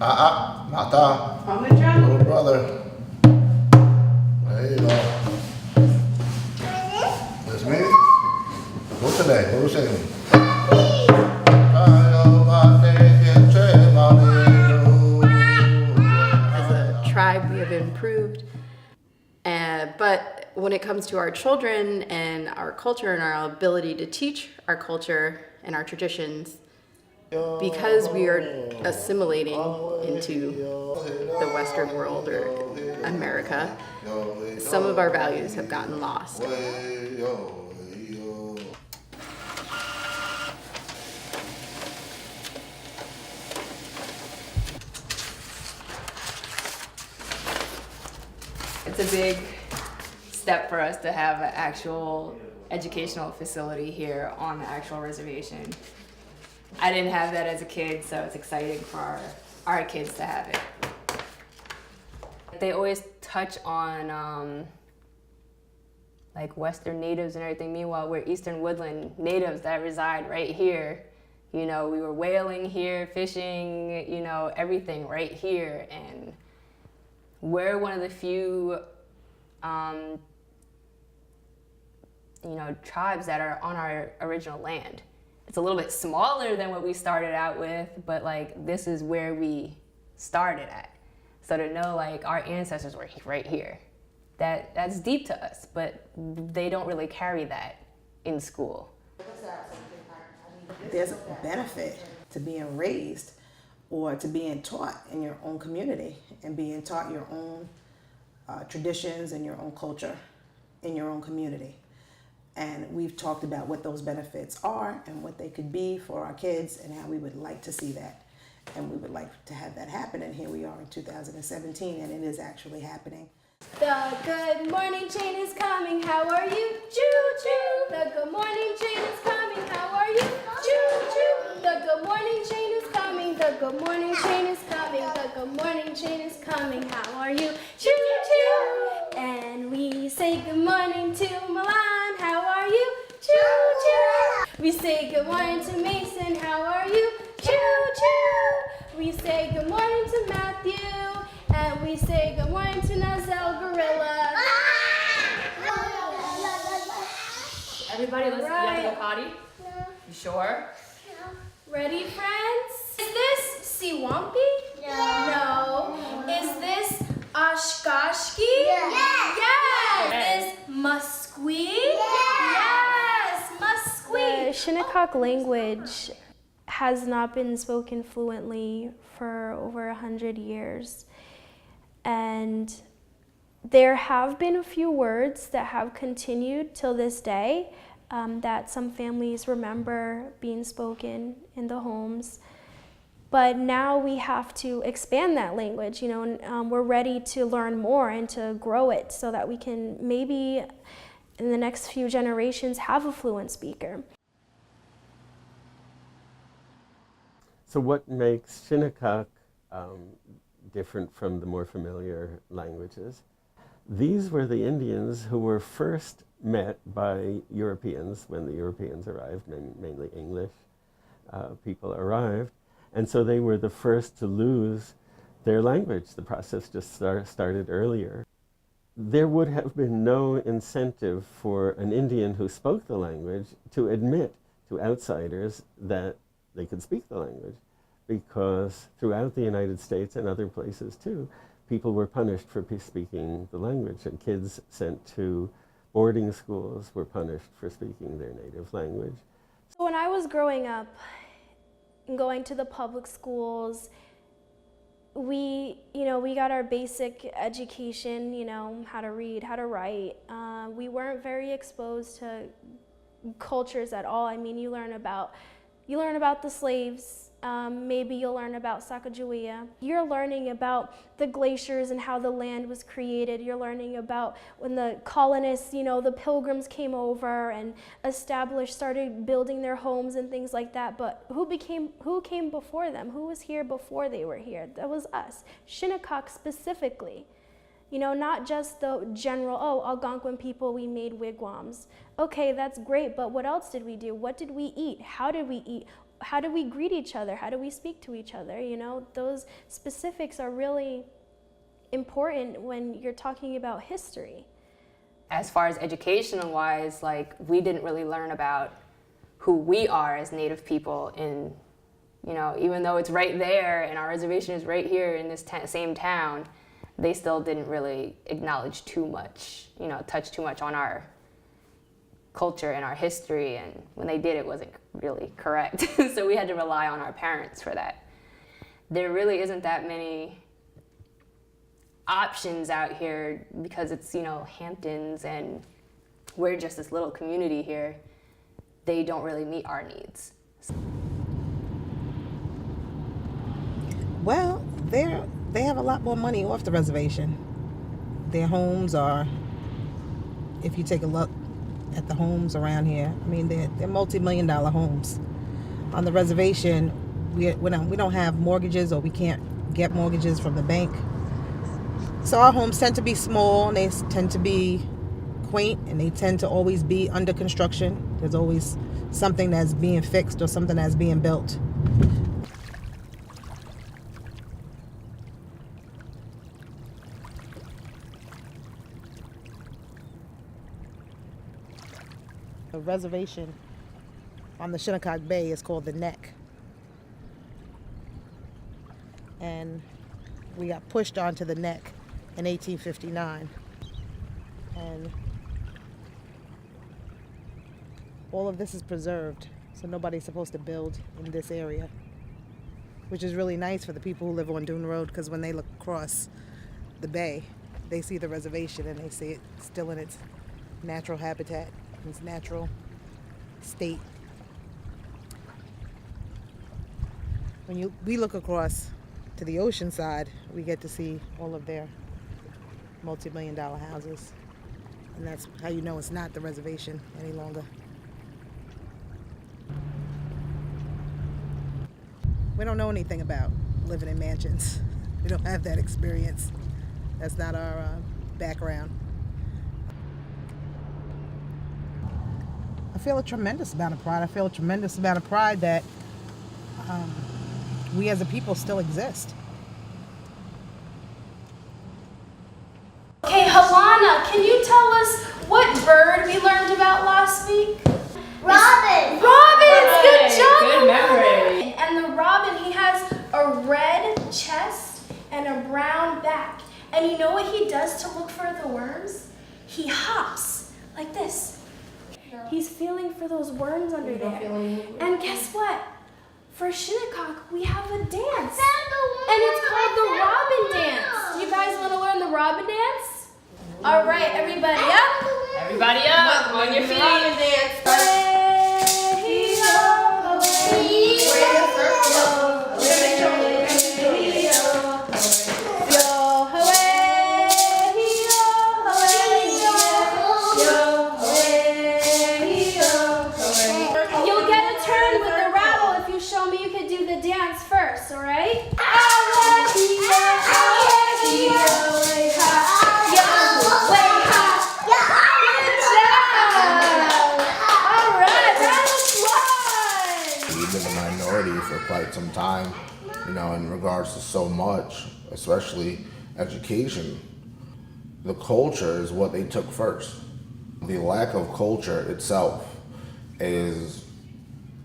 Mata. Little brother. There you go. That's me. What's today? What was saying? As a tribe, we have improved. But when it comes to our children and our culture and our ability to teach our culture and our traditions, because we are assimilating into the Western world or America, some of our values have gotten lost. It's a big step for us to have an actual educational facility here on the actual reservation. I didn't have that as a kid, so it's exciting for our kids to have it. They always touch on like Western natives and everything. Meanwhile, we're Eastern Woodland natives that reside right here. You know, we were whaling here, fishing, you know, everything right here. And we're one of the few, you know, tribes that are on our original land. It's a little bit smaller than what we started out with, but like this is where we started at. So to know like our ancestors were right here, that's deep to us, but they don't really carry that in school. There's a benefit to being raised or to being taught in your own community and being taught your own traditions and your own culture in your own community. And we've talked about what those benefits are and what they could be for our kids and how we would like to see that. And we would like to have that happen. And here we are in 2017 and it is actually happening. The good morning train is coming, how are you? Choo-choo! The good morning train is coming, how are you? Choo-choo! The good morning train is coming, the good morning train is coming, the good morning train is coming, how are you? Choo-choo! And we say good morning to Milan, how are you? Choo-choo! We say good morning to Mason, how are you? Choo-choo! We say good morning to Matthew, and we say good morning to Nazel Gorilla. Everybody, let's Right. go to the potty. No. You sure? No. Ready, friends? Is this Siwampy? No. Is this Oshkoshki? Yes. Yes. Is Musqueam? Yes. Musqueam. The Shinnecock language has not been spoken fluently for over 100 years. And there have been a few words that have continued till this day that some families remember being spoken in the homes. But now we have to expand that language, you know, and we're ready to learn more and to grow it so that we can maybe in the next few generations have a fluent speaker. So what makes Shinnecock different from the more familiar languages? These were the Indians who were first met by Europeans when the Europeans arrived, mainly English people arrived. And so they were the first to lose their language. The process just started earlier. There would have been no incentive for an Indian who spoke the language to admit to outsiders that they could speak the language, because throughout the United States and other places too, people were punished for speaking the language, and kids sent to boarding schools were punished for speaking their native language. So when I was growing up and going to the public schools, we got our basic education, you know, how to read, how to write. We weren't very exposed to cultures at all. I mean, you learn about the slaves. Maybe you'll learn about Sacagawea. You're learning about the glaciers and how the land was created. You're learning about when the colonists, you know, the pilgrims came over and started building their homes and things like that. But who came before them? Who was here before they were here? That was us, Shinnecock specifically. You know, not just the general, Algonquin people, we made wigwams. Okay, that's great, but what else did we do? What did we eat? How did we eat? how do we greet each other? How do we speak to each other? You know, those specifics are really important when you're talking about history. As far as educational wise, like, we didn't really learn about who we are as Native people in, you know, even though it's right there and our reservation is right here in this same town, they still didn't really acknowledge too much, you know, touch too much on our culture and our history, and when they did, it wasn't really correct. So we had to rely on our parents for that. There really isn't that many options out here because it's, you know, Hamptons and we're just this little community here. They don't really meet our needs. Well, they have a lot more money off the reservation. Their homes are, if you take a look at the homes around here, I mean, they're multi-million-dollar homes. On the reservation, we don't have mortgages, or we can't get mortgages from the bank. So our homes tend to be small, and they tend to be quaint, and they tend to always be under construction. There's always something that's being fixed or something that's being built. The reservation on the Shinnecock Bay is called the Neck. And we got pushed onto the Neck in 1859. And all of this is preserved, so nobody's supposed to build in this area, which is really nice for the people who live on Dune Road, because when they look across the bay, they see the reservation and they see it still in its natural habitat, its natural state. When we look across to the ocean side, we get to see all of their multi-million-dollar houses, and that's how you know it's not the reservation any longer. We don't know anything about living in mansions. We don't have that experience. That's not our background. I feel a tremendous amount of pride. I feel a tremendous amount of pride that we as a people still exist. Okay, Havana, can you tell us what bird we learned about last week? Robin! Robin! Good job! Good memory. And the robin, he has a red chest and a brown back. And you know what he does to look for the worms? He hops like this. He's feeling for those worms under there. And guess what? For Shinnecock, we have a dance. And it's called the Robin Dance. You guys want to learn the Robin Dance? All right, everybody up. Everybody up, on your feet. Robin Dance. You'll get a turn with the rattle if you show me you can do the dance first, all right? We've been a minority for quite some time, you know, in regards to so much, especially education. The culture is what they took first. The lack of culture itself is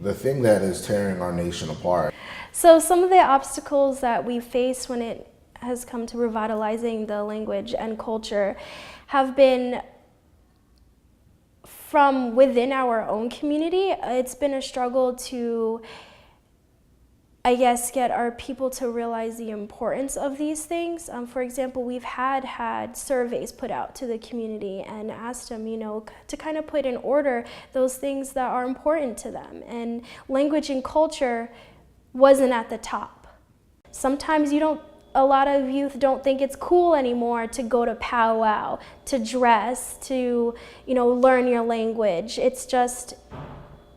the thing that is tearing our nation apart. So some of the obstacles that we face when it has come to revitalizing the language and culture have been from within our own community. It's been a struggle to, I guess, get our people to realize the importance of these things. For example, we've had surveys put out to the community and asked them, you know, to kind of put in order those things that are important to them. And language and culture wasn't at the top. Sometimes a lot of youth don't think it's cool anymore to go to powwow, to dress, to, you know, learn your language. It's just,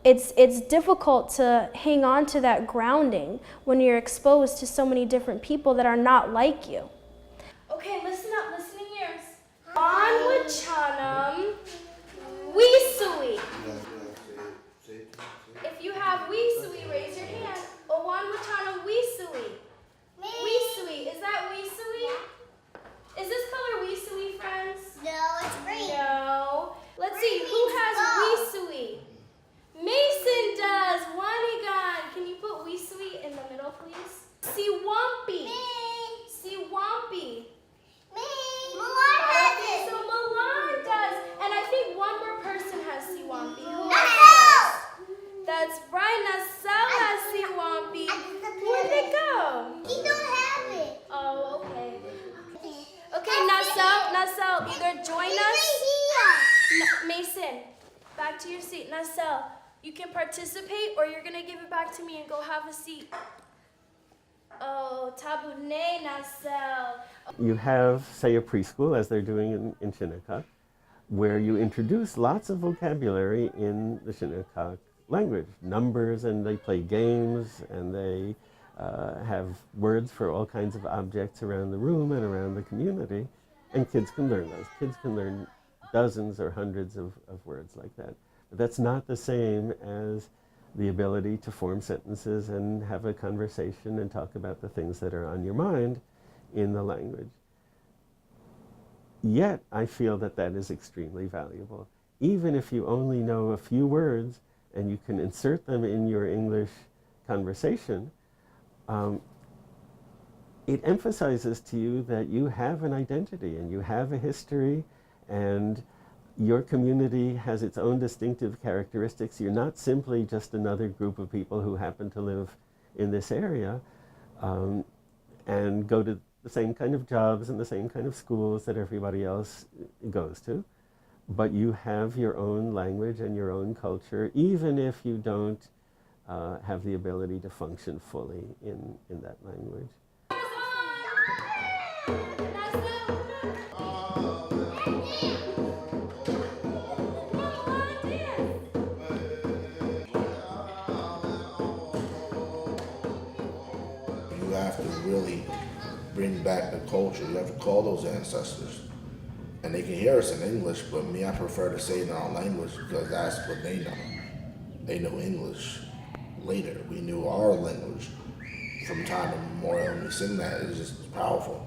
it's difficult to hang on to that grounding when you're exposed to so many different people that are not like you. Okay, listen up, listening ears. On with Chanam, Weesui. If you have Weesui, raise your Back to your seat. Nasel, you can participate or you're gonna give it back to me and go have a seat. Oh, tabune, Nasel. You have, say, a preschool, as they're doing in Shinnecock, where you introduce lots of vocabulary in the Shinnecock language, numbers, and they play games, and they have words for all kinds of objects around the room and around the community, and kids can learn those. Kids can learn dozens or hundreds of words like that. But that's not the same as the ability to form sentences and have a conversation and talk about the things that are on your mind in the language. Yet, I feel that that is extremely valuable. Even if you only know a few words and you can insert them in your English conversation, it emphasizes to you that you have an identity and you have a history and your community has its own distinctive characteristics. You're not simply just another group of people who happen to live in this area and go to the same kind of jobs and the same kind of schools that everybody else goes to. But you have your own language and your own culture, even if you don't have the ability to function fully in that language. You have to really bring back the culture. You have to call those ancestors. And they can hear us in English, but me, I prefer to say it in our language because that's what they know. They know English later. We knew our language from time immemorial, and we sing that. It's just powerful.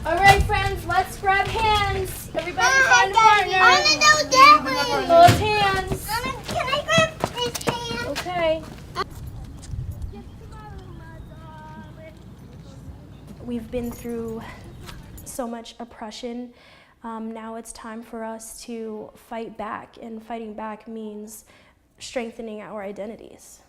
All right, friends, let's grab hands. Everybody find a partner. I want to go that way. Hold hands. Can I grab his hand? Okay. We've been through so much oppression. Now it's time for us to fight back, and fighting back means strengthening our identities.